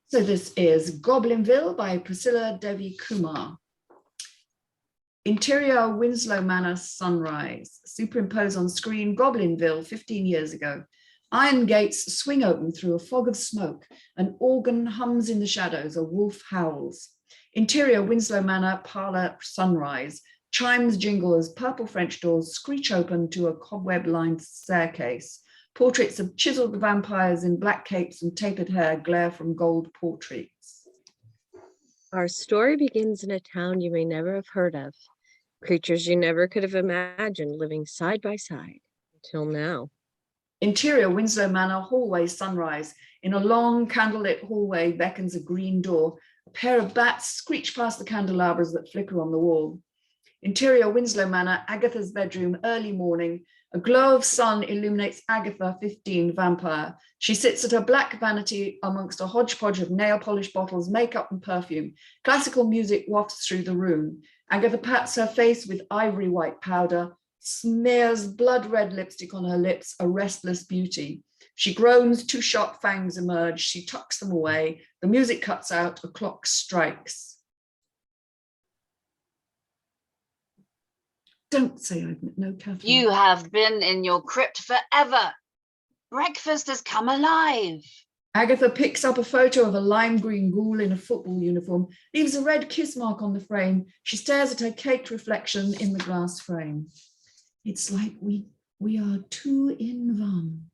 So this is Goblinville by Pricilla Kumar. Interior Winslow Manor sunrise. Superimpose on screen Goblinville 15 years ago. Iron gates swing open through a fog of smoke. An organ hums in the shadows. A wolf howls. Interior Winslow Manor parlor sunrise. Chimes jingle as purple French doors screech open to a cobweb-lined staircase. Portraits of chiseled vampires in black capes and tapered hair glare from gold portraits. Our story begins in a town you may never have heard of. Creatures you never could have imagined living side by side until now. Interior Winslow Manor hallway sunrise. In a long candlelit hallway beckons a green door. A pair of bats screech past the candelabras that flicker on the wall. Interior Winslow Manor, Agatha's bedroom, early morning. A glow of sun illuminates Agatha, 15, vampire. She sits at her black vanity amongst a hodgepodge of nail polish bottles, makeup and perfume. Classical music wafts through the room. Agatha pats her face with ivory white powder, smears blood red lipstick on her lips, a restless beauty. She groans, two sharp fangs emerge. She tucks them away. The music cuts out, a clock strikes. Don't say I've no, Catherine. You have been in your crypt forever. Breakfast has come alive. Agatha picks up a photo of a lime green ghoul in a football uniform, leaves a red kiss mark on the frame. She stares at her caked reflection in the glass frame. It's like we are two in one.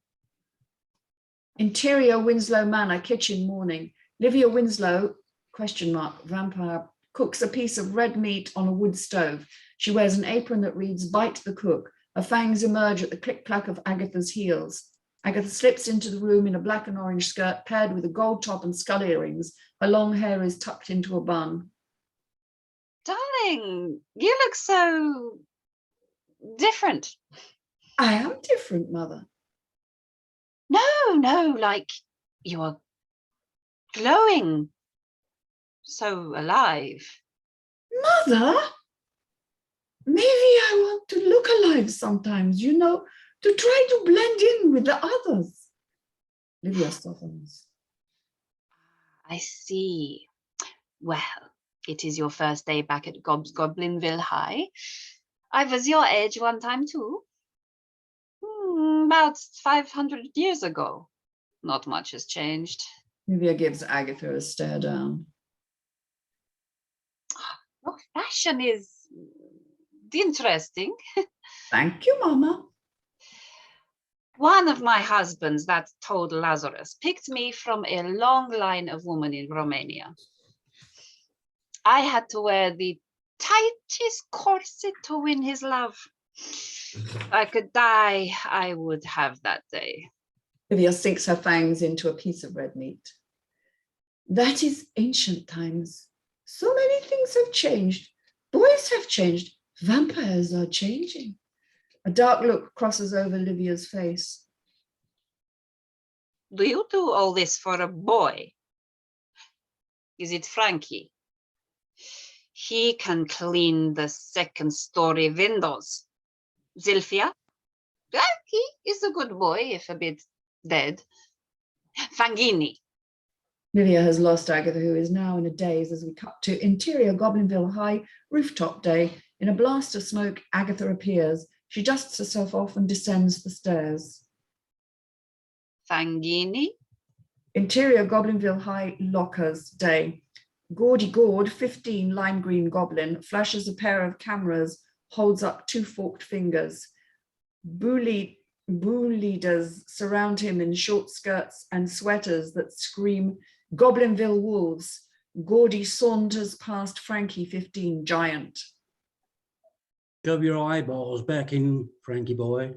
Interior Winslow Manor, kitchen morning. Livia Winslow, vampire, cooks a piece of red meat on a wood stove. She wears an apron that reads, "Bite the cook." Her fangs emerge at the click-clack of Agatha's heels. Agatha slips into the room in a black and orange skirt paired with a gold top and skull earrings. Her long hair is tucked into a bun. Darling, you look so different. I am different, Mother. No, like you are glowing, so alive. Mother? Maybe I want to look alive sometimes, to try to blend in with the others. Livia softens. I see. Well, it is your first day back at Goblinville High. I was your age one time too. About 500 years ago. Not much has changed. Livia gives Agatha a stare down. Your fashion is interesting. Thank you, Mama. One of my husbands, that toad Lazarus, picked me from a long line of women in Romania. I had to wear the tightest corset to win his love. If I could die, I would have that day. Livia sinks her fangs into a piece of red meat. That is ancient times. So many things have changed. Boys have changed. Vampires are changing. A dark look crosses over Livia's face. Do you do all this for a boy? Is it Frankie? He can clean the second-story windows. Zilfia? He is a good boy, if a bit dead. Fangini. Livia has lost Agatha, who is now in a daze as we cut to interior Goblinville High, rooftop day. In a blast of smoke, Agatha appears. She dusts herself off and descends the stairs. Fangini? Interior Goblinville High lockers day. Gaudy Gord, 15, lime green goblin, flashes a pair of cameras, holds up two forked fingers. Boo leaders surround him in short skirts and sweaters that scream Goblinville wolves. Gaudy saunters past Frankie, 15, giant. Shove your eyeballs back in, Frankie boy.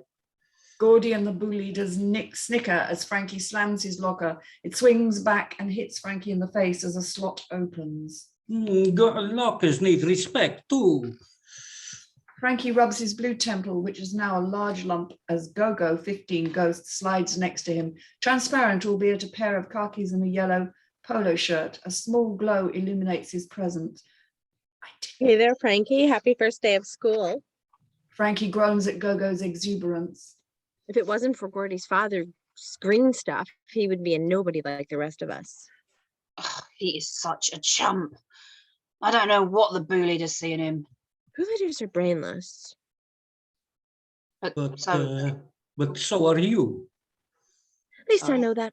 Gaudy and the boo leaders snicker as Frankie slams his locker. It swings back and hits Frankie in the face as a slot opens. Lockers need respect too. Frankie rubs his blue temple, which is now a large lump, as Gogo, 15, Ghost, slides next to him, transparent, albeit a pair of khakis and a yellow polo shirt. A small glow illuminates his presence. Hey there, Frankie. Happy first day of school. Frankie groans at Gogo's exuberance. If it wasn't for Gordy's father's green stuff, he would be a nobody like the rest of us. Ugh, he is such a chump. I don't know what the boo leaders see in him. Boo leaders are brainless. But But so, so are you. At least I sorry. know that.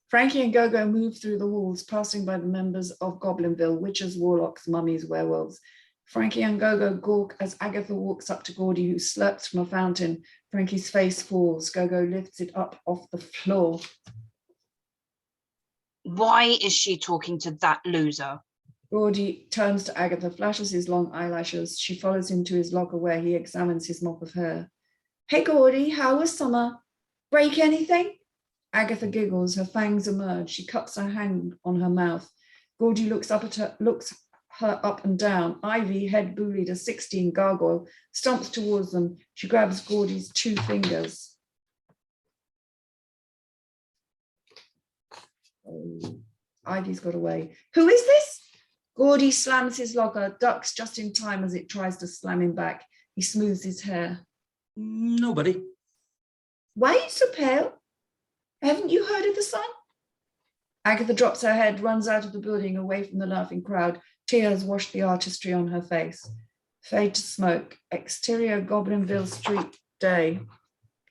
Frankie and Gogo move through the halls, passing by the members of Goblinville, witches, warlocks, mummies, werewolves. Frankie and Gogo gawk as Agatha walks up to Gordy, who slurps from a fountain. Frankie's face falls. Gogo lifts it up off the floor. Why is she talking to that loser? Gordy turns to Agatha, flashes his long eyelashes. She follows him to his locker where he examines his mop of hair. Hey, Gordy, how was summer? Break anything? Agatha giggles, her fangs emerge. She cups her hand on her mouth. Gordy looks her up and down. Ivy, head boo leader 16, gargoyle, stomps towards them. She grabs Gordy's 2 fingers. Oh, Ivy's got away. Who is this? Gordy slams his locker, ducks just in time as it tries to slam him back. He smooths his hair. Nobody. Why are you so pale? Haven't you heard of the sun? Agatha drops her head, runs out of the building, away from the laughing crowd. Tears wash the artistry on her face. Fade to smoke. Exterior Goblinville street day.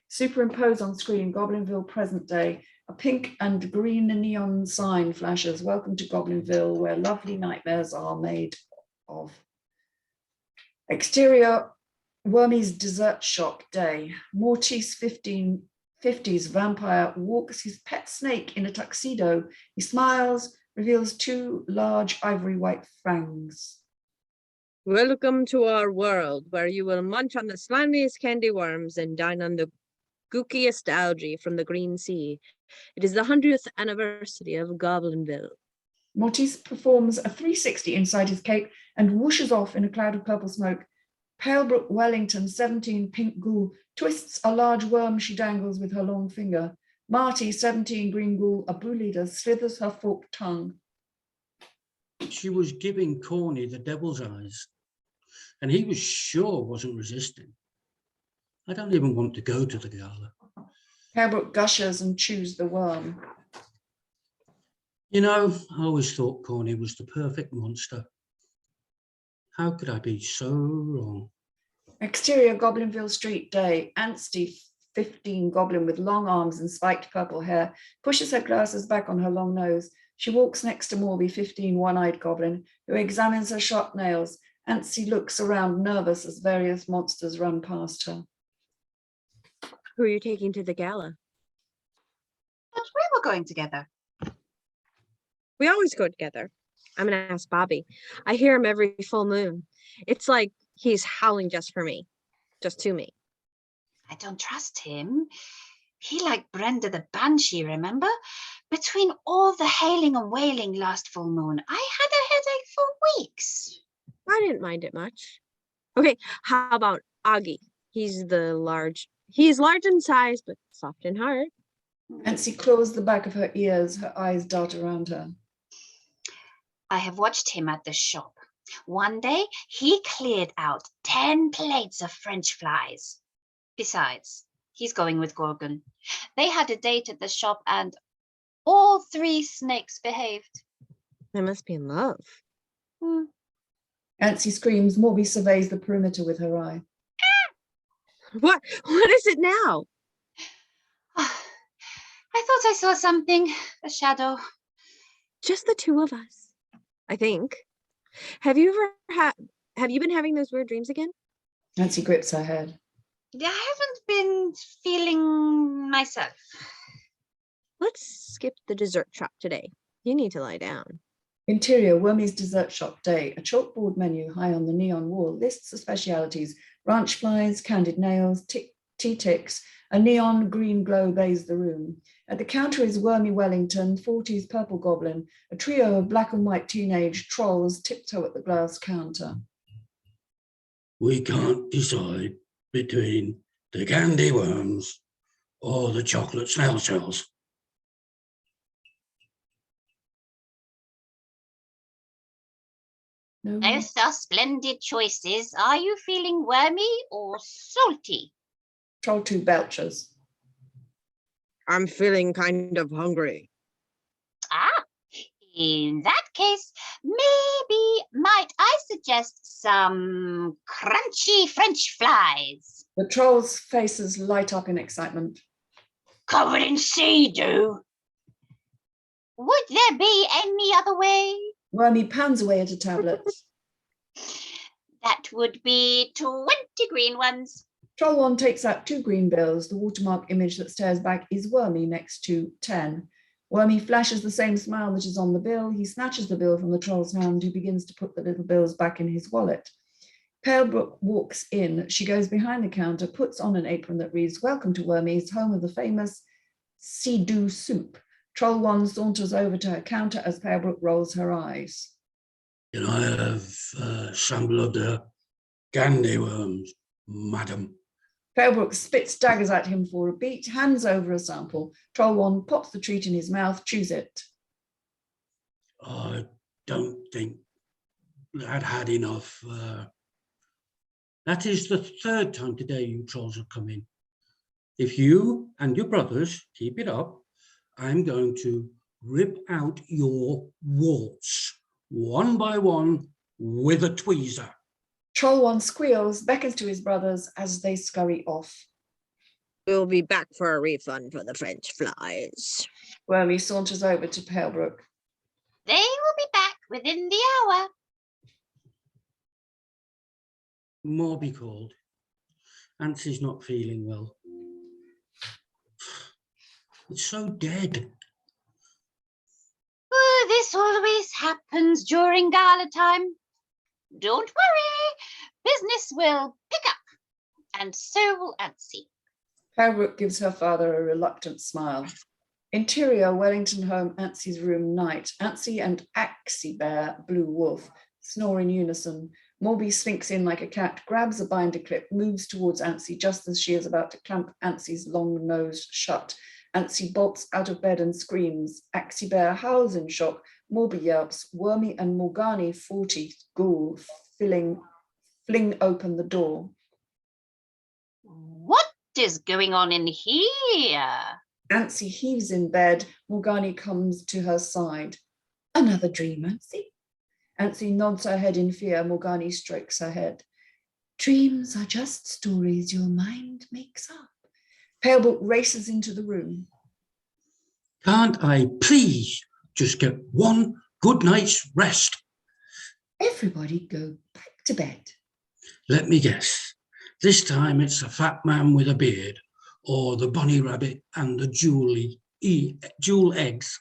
Superimposed on screen, Goblinville present day. A pink and green neon sign flashes. Welcome to Goblinville, where lovely nightmares are made of. Exterior Wormy's dessert shop day. Mortice 50s vampire walks his pet snake in a tuxedo. He smiles, reveals 2 large ivory white fangs. Welcome to our world, where you will munch on the slimiest candy worms and dine on the gookiest algae from the green sea. It is the 100th anniversary of Goblinville. Mortice performs a 360 inside his cape and whooshes off in a cloud of purple smoke. Palebrook Wellington, 17, pink ghoul, twists a large worm she dangles with her long finger. Marty, 17, green ghoul, a boo leader, slithers her forked tongue. She was giving Corny the devil's eyes, and he was sure wasn't resisting. I don't even want to go to the gala. Palebrook gushes and chews the worm. You know, I always thought Corny was the perfect monster. How could I be so wrong? Exterior Goblinville street day. Anstey, 15, goblin with long arms and spiked purple hair, pushes her glasses back on her long nose. She walks next to Morby, 15, one-eyed goblin, who examines her sharp nails. Anstey looks around nervous as various monsters run past her. Who are you taking to the gala? But we were going together. We always go together. I'm gonna ask Bobby. I hear him every full moon. It's like he's howling just for me, just to me. I don't trust him. He like Brenda the Banshee, remember? Between all the hailing and wailing last full moon, I had a headache for weeks. I didn't mind it much. Okay, how about Augie? He's large in size, but soft in heart. Anstey claws the back of her ears, her eyes dart around her. I have watched him at the shop. One day, he cleared out 10 plates of French fries. Besides, he's going with Gorgon. They had a date at the shop and all 3 snakes behaved. They must be in love. Anstey screams. Morby surveys the perimeter with her eye. What is it now? I thought I saw something, a shadow. Just the 2 of us, I think. Have you been having those weird dreams again? Anstey grips her head. I haven't been feeling myself. Let's skip the dessert shop today. You need to lie down. Interior, Wormy's dessert shop day. A chalkboard menu high on the neon wall lists the specialities: ranch flies, candied nails, tea ticks. A neon green glow bathes the room. At the counter is Wormy Wellington, 40s purple goblin. A trio of black and white teenage trolls tiptoe at the glass counter. We can't decide between the candy worms or the chocolate snail shells. No. Both are splendid choices. Are you feeling wormy or salty? Troll 2 belches. I'm feeling kind of hungry. Ah, In that case, maybe might I suggest some crunchy French flies? The trolls' faces light up in excitement. Covered in sea-dew. Would there be any other way? Wormy pounds away at a tablet. That would be 20 green ones. Troll 1 takes out 2 green bills. The watermark image that stares back is Wormy next to 10. Wormy flashes the same smile that is on the bill. He snatches the bill from the troll's hand, who begins to put the little bills back in his wallet. Palebrook walks in. She goes behind the counter, puts on an apron that reads, "Welcome to Wormy's, home of the famous sea-dew soup." Troll 1 saunters over to her counter as Palebrook rolls her eyes. Can I have a sample of the candy worms, madam? Palebrook spits daggers at him for a beat, hands over a sample. Troll 1 pops the treat in his mouth, chews it. I don't think I'd had enough. That is the 3rd time today you trolls have come in. If you and your brothers keep it up, I'm going to rip out your warts, one by one, with a tweezer. Troll 1 squeals, beckons to his brothers as they scurry off. We'll be back for a refund for the French flies. Wormy saunters over to Palebrook. They will be back within the hour. More be called. Nancy's not feeling well. It's so dead. Oh, this always happens during gala time. Don't worry, business will pick up, and so will Antsy. Palebrook gives her father a reluctant smile. Interior, Wellington home, Antsy's room, night. Antsy and Axie Bear, Blue Wolf, snore in unison. Morby slinks in like a cat, grabs a binder clip, moves towards Antsy just as she is about to clamp Antsy's long nose shut. Antsy bolts out of bed and screams. Axie Bear howls in shock. Morby yelps. Wormy and Morgani, 40, ghoul, fling open the door. What is going on in here? Antsy heaves in bed. Morgani comes to her side. Another dream, Antsy? Antsy nods her head in fear. Morgani strokes her head. Dreams are just stories your mind makes up. Palebrook races into the room. Can't I please just get one good night's rest? Everybody go back to bed. Let me guess. This time it's the fat man with a beard, or the bunny rabbit and the jewel eggs.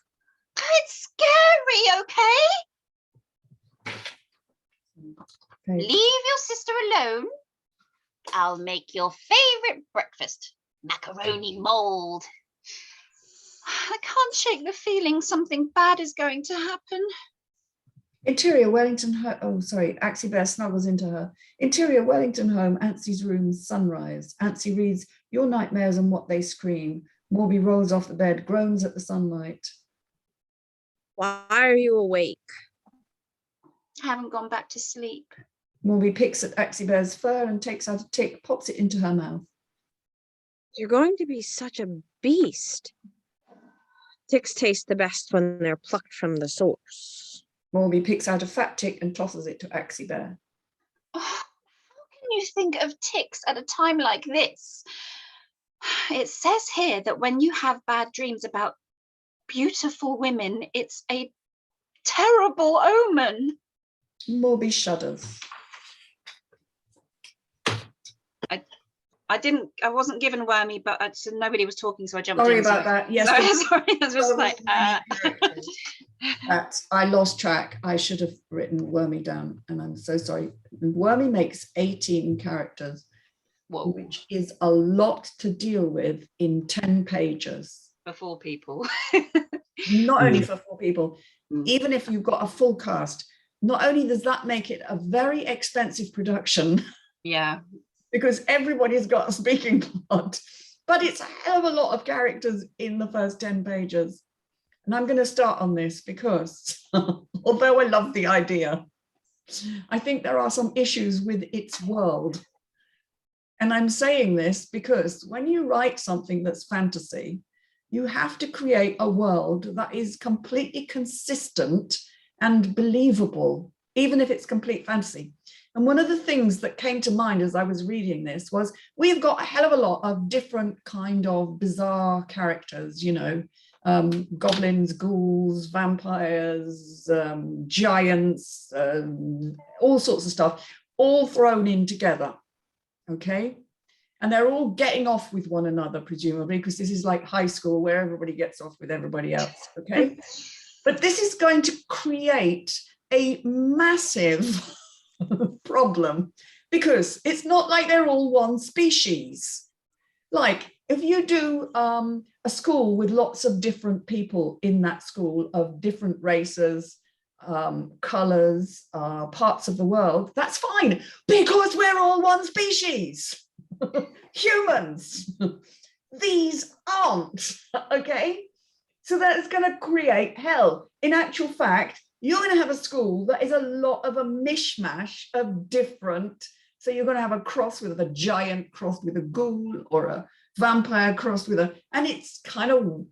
It's scary, okay? Okay. Leave your sister alone. I'll make your favorite breakfast, macaroni mold. I can't shake the feeling something bad is going to happen. Interior Wellington home. Oh, sorry. Axie Bear snuggles into her. Interior Wellington home. Antsy's room. Sunrise. Antsy reads Your Nightmares and What They Scream. Morby rolls off the bed, groans at the sunlight. Why are you awake? I haven't gone back to sleep. Morby picks at Axie Bear's fur and takes out a tick, pops it into her mouth. You're going to be such a beast. Ticks taste the best when they're plucked from the source. Morby picks out a fat tick and tosses it to Axie Bear. Oh, how can you think of ticks at a time like this? It says here that when you have bad dreams about beautiful women, it's a terrible omen. Morby shudders. I wasn't given Wormy, but so nobody was talking, so I jumped Sorry in. about that. Yes. Sorry, I was just like, That I lost track. I should have written Wormy down, and I'm so sorry. Wormy makes 18 characters, whoa, which is a lot to deal with in 10 pages. for 4 people. Not only for 4 people, Mm. even if you've got a full cast, not only does that make it a very expensive production, Yeah. because everybody's got a speaking part, but it's a hell of a lot of characters in the first 10 pages. And I'm going to start on this because although I love the idea, I think there are some issues with its world. And I'm saying this because when you write something that's fantasy, You have to create a world that is completely consistent and believable, even if it's complete fantasy. And one of the things that came to mind as I was reading this was we've got a hell of a lot of different kind of bizarre characters, you know, goblins, ghouls, vampires, giants, all sorts of stuff, all thrown in together, okay? And they're all getting off with one another, presumably, because this is like high school where everybody gets off with everybody else, okay? But this is going to create a massive problem because it's not like they're all one species. Like if you do a school with lots of different people in that school of different races, colors, parts of the world, that's fine because we're all one species. Humans. These aren't, okay? So that's going to create hell. In actual fact, you're going to have a school that is a lot of a mishmash of different. So you're going to have a cross with a giant crossed with a ghoul or a vampire crossed with a, and it's kind of,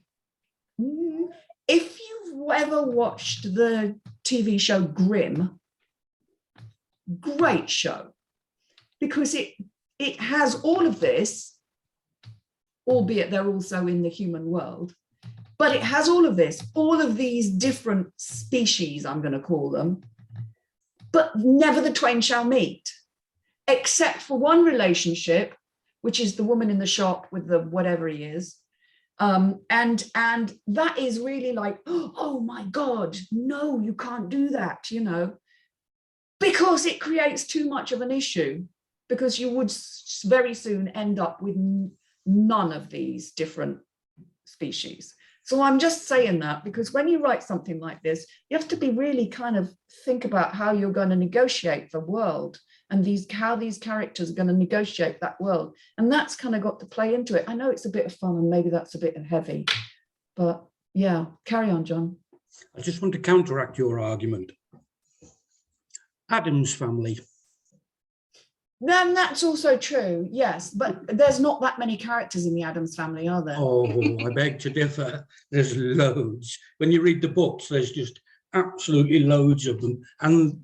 if you've ever watched the TV show Grimm, great show, because it has all of this, albeit they're also in the human world. But it has all of this, all of these different species, I'm going to call them, but never the twain shall meet, except for one relationship, which is the woman in the shop with the whatever he is. And that is really like, oh my God, no, you can't do that, you know, because it creates too much of an issue, because you would very soon end up with none of these different species. So I'm just saying that because when you write something like this, you have to be really kind of think about how you're going to negotiate the world and how these characters are going to negotiate that world. And that's kind of got to play into it. I know it's a bit of fun and maybe that's a bit heavy, but yeah, carry on, John. I just want to counteract your argument. Addams Family. Then that's also true, yes, but there's not that many characters in the Addams Family, are there? Oh, I beg to differ. There's loads. When you read the books, there's just absolutely loads of them, and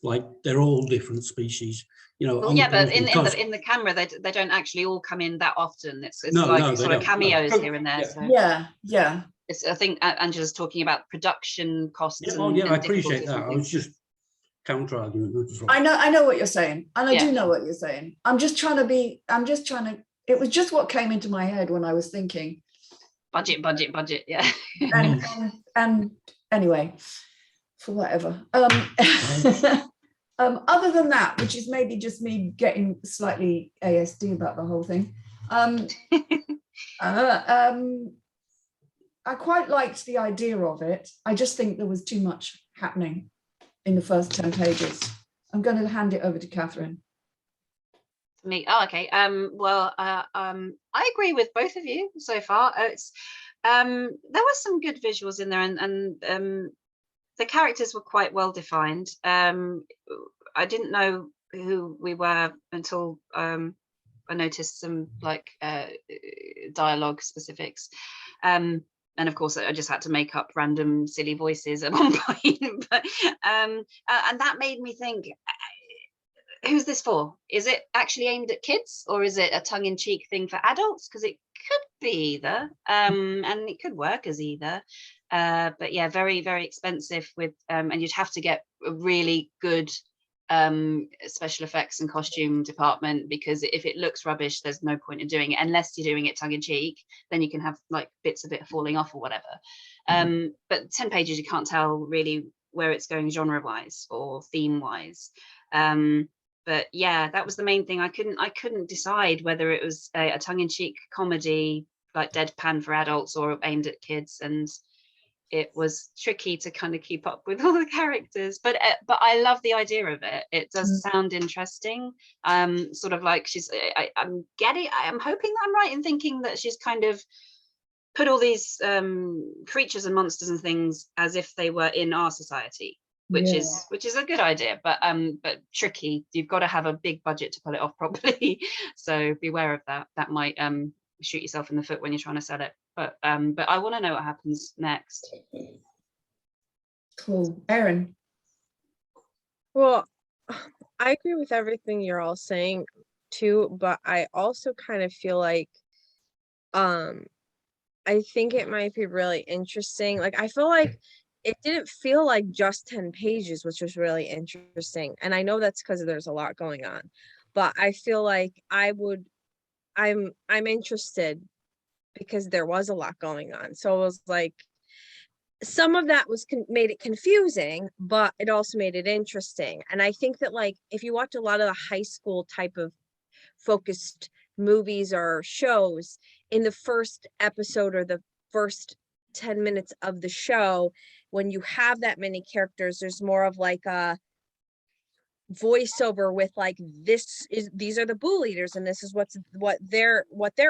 like they're all different species. You know. Well, yeah, but in the camera, they don't actually all come in that often. It's like sort of cameos here and there. Yeah. So. Yeah. I think Angela's talking about production costs. Yeah, and I appreciate that. I was just counter-argument. I know what you're saying, and I do know what you're saying. I'm just trying to, it was just what came into my head when I was thinking. Budget, yeah. and anyway, for whatever. Other than that, which is maybe just me getting slightly ASD about the whole thing, I quite liked the idea of it. I just think there was too much happening in the first 10 pages. I'm going to hand it over to Catherine. Me? Oh, okay. Well, I agree with both of you so far. It's there were some good visuals in there, and the characters were quite well defined. I didn't know who we were until I noticed some like dialogue specifics. And of course, I just had to make up random silly voices at one point. But, and that made me think, who's this for? Is it actually aimed at kids, or is it a tongue-in-cheek thing for adults? Because it could be either, and it could work as either. But yeah, very, very expensive with, and you'd have to get a really good special effects and costume department, because if it looks rubbish, there's no point in doing it unless you're doing it tongue-in-cheek. Then you can have like bits of it falling off or whatever. But 10 pages, you can't tell really where it's going genre-wise or theme-wise. But yeah, that was the main thing. I couldn't decide whether it was a tongue-in-cheek comedy like deadpan for adults or aimed at kids, and it was tricky to kind of keep up with all the characters, but I love the idea of it. It does sound interesting. Sort of like I'm hoping that I'm right in thinking that she's kind of put all these creatures and monsters and things as if they were in our society, which is a good idea, but tricky. You've got to have a big budget to pull it off properly. So beware of that. That might shoot yourself in the foot when you're trying to sell it. But I want to know what happens next. Cool. Erin. Well, I agree with everything you're all saying too, but I also kind of feel like I think it might be really interesting. Like I feel like it didn't feel like just 10 pages, which was really interesting. And I know that's because there's a lot going on, but I feel like I'm interested because there was a lot going on. So it was like some of that was made it confusing, but it also made it interesting. And I think that like if you watch a lot of the high school type of focused movies or shows, in the first episode or the first 10 minutes of the show, when you have that many characters, there's more of like a voiceover with like, these are the bull eaters, and this is what they're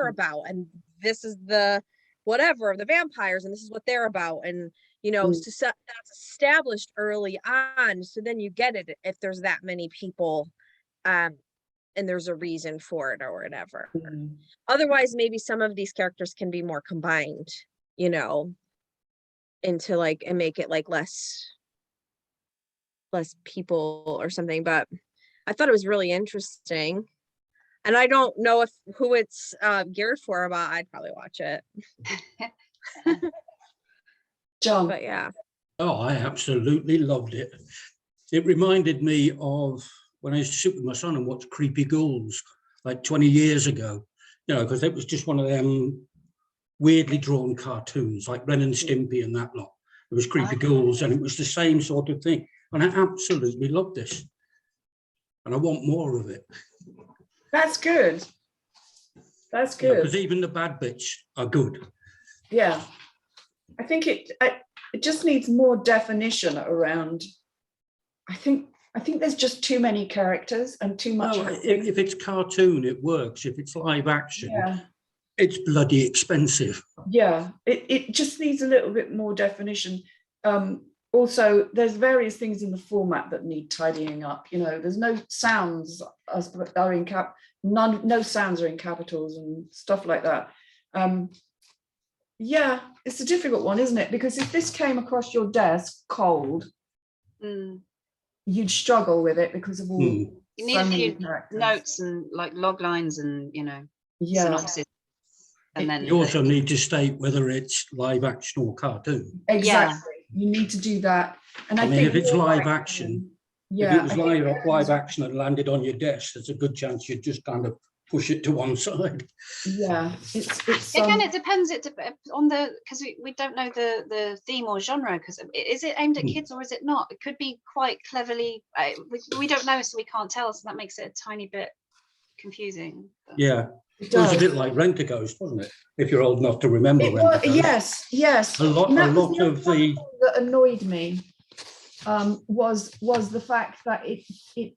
about, and this is the whatever the vampires, and this is what they're about, and you know, so that's established early on, so then you get it if there's that many people, and there's a reason for it or whatever. Otherwise, maybe some of these characters can be more combined, you know, into like, and make it like less people or something. But I thought it was really interesting, and I don't know who it's geared for, but I'd probably watch it. John. But yeah. Oh, I absolutely loved it. It reminded me of when I used to sit with my son and watch Creepy Ghouls like 20 years ago, you know, because it was just one of them weirdly drawn cartoons like Ren and Stimpy and that lot. It was Creepy Ghouls, and it was the same sort of thing. And I absolutely loved this. And I want more of it. That's good. That's good. Because even the bad bits are good. Yeah. I think it just needs more definition around. I think there's just too many characters and too much. No, if it's cartoon, it works. If it's live action, it's bloody expensive. Yeah, it just needs a little bit more definition. Also, there's various things in the format that need tidying up. You know, there's no sounds are in no sounds are in capitals and stuff like that. Yeah, it's a difficult one, isn't it? Because if this came across your desk cold, you'd struggle with it because of all. You need a few notes and like log lines and, you know, synopsis. And then you also need to state whether it's live action or cartoon. Exactly. You need to do that. And I think if it's live action, if it was live action and landed on your desk, there's a good chance you'd just kind of push it to one side. Yeah, it's again, it depends. It on the, because we don't know the theme or genre. Because is it aimed at kids or is it not? It could be quite cleverly. We don't know, so we can't tell. So that makes it a tiny bit confusing. But. Yeah. It was a bit like Rent-A-Ghost, wasn't it? If you're old enough to remember Rent-A-Ghost. Yes. A lot of the that annoyed me was the fact that it.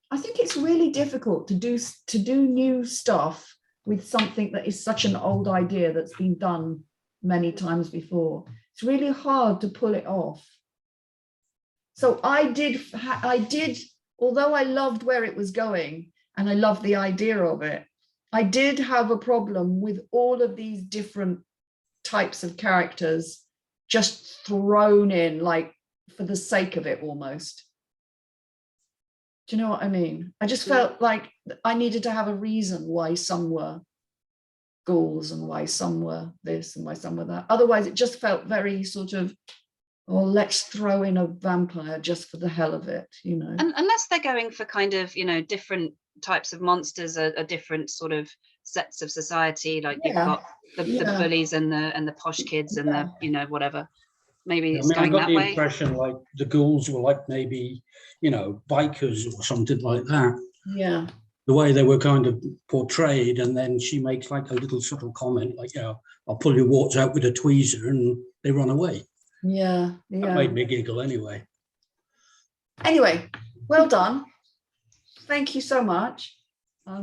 I think it's really difficult to do new stuff with something that is such an old idea that's been done many times before. It's really hard to pull it off. So I did, although I loved where it was going and I loved the idea of it, I did have a problem with all of these different types of characters just thrown in, like for the sake of it almost. Do you know what I mean? I just felt like I needed to have a reason why some were ghouls and why some were this and why some were that. Otherwise, it just felt very sort of, well, let's throw in a vampire just for the hell of it, you know. And unless they're going for kind of, you know, different types of monsters are different sort of sets of society. Like you've got the bullies and the posh kids and the, you know, whatever. Maybe it's going that way. I got the impression like the ghouls were like maybe, you know, bikers or something like that. Yeah. The way they were kind of portrayed, and then she makes like a little subtle comment like, you know, I'll pull your warts out with a tweezer, and they run away. Yeah. That made me giggle anyway. Anyway, well done. Thank you so much.